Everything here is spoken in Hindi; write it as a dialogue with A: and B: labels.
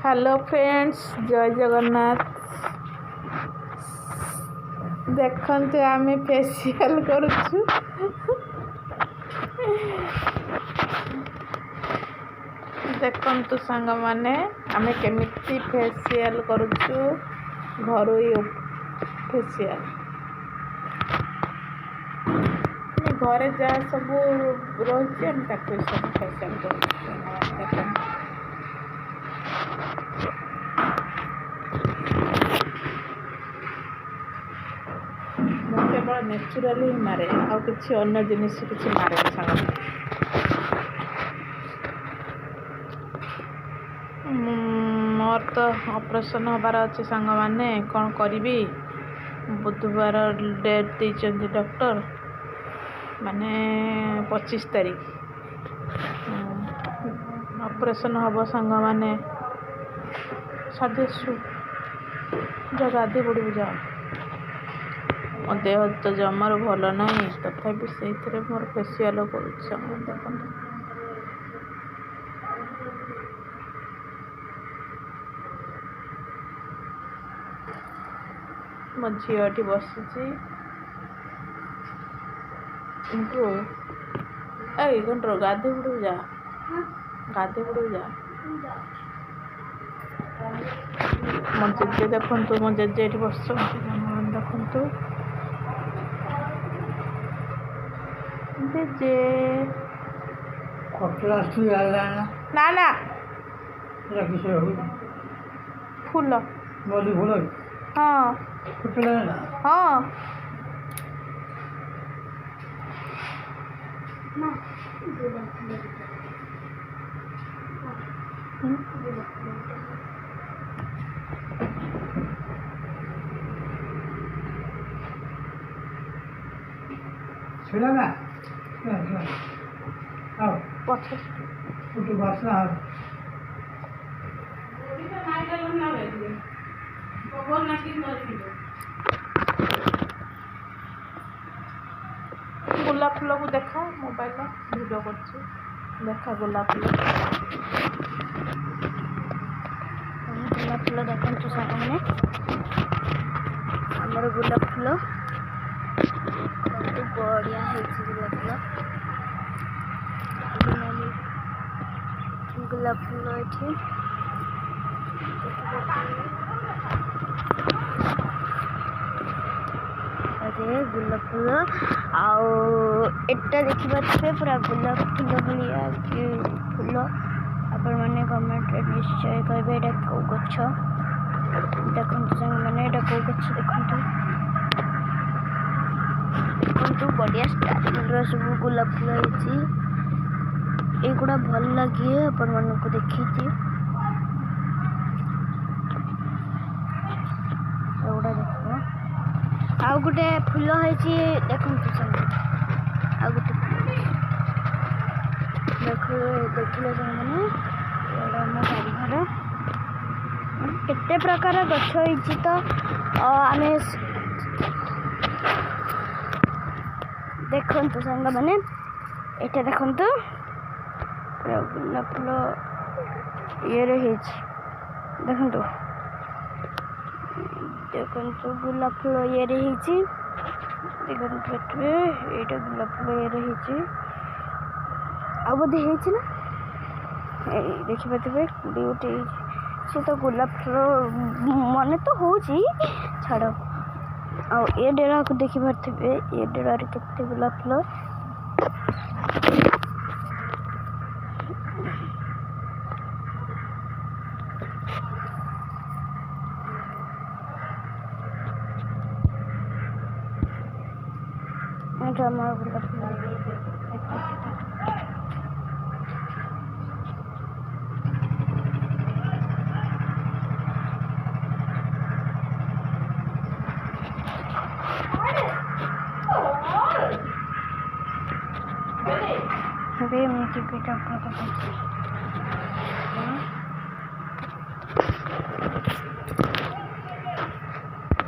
A: हेलो फ्रेंड्स, जय जगन्नाथ। देखते आम फेसियाल करुचु। देखु सांग माने आम केमिति फेसियाल करुचु, घरोई फेसियाल घरे जहाँ सब रही सब फेसियाल कर। केवल नेचुराली मारे आ कि अन्य जिनिस किसी मारे सांग मोर तो ऑपरेशन हबार अच्छे सांग मैंने कौन करी बुधवार डेट देते डॉक्टर माने 25 तारीख ऑपरेशन हम सांग मैंने साढ़े जो गाधे पड़ू जाओ मो देह तो जमार भल ना तथापि से मोर फेसियाल कर मो झीटी बसी कंट्रो गाधे पड़ू जा मो जेजे देखु मो जेजे ये बस देखु जेजे ना ना फूल हाँ हाँ गोलाप फूल को देखा मोबाइल भिडियो कर देखा गोलाप फूल देखु सामने आमर गोलाप फूल बढ़िया गोलाप फूल ये गोलाप फूल आटा देखिए पूरा गोलाप फूल भाया फूल आपण मैंने कमेंट निश्चय कहे यहाँ कौ गछ देखु सांग मैंने यहाँ कौ गछ देखु बढ़िया स्टाइल सब गोलाप फूल होगुड़ा भल लगे आपण मानक देखी आउ गोटे फूल है देखु आ गोटे देखिले मैंने मो बाड़ीघर केते प्रकार गछ होती तो आम देखु सांग मैंने ये देखु गोलाप फूल ये देखु देखु गोलाप फूल ये देखु पेटे ये गोलाप फूल ये आ बोधे ना देखिए गोटे सी तो गोलाप फूल मन तो हो छाड़ आ डेरा को देखी पारे ये डेरा केते गोलाप फूल अभी मुझे बेटा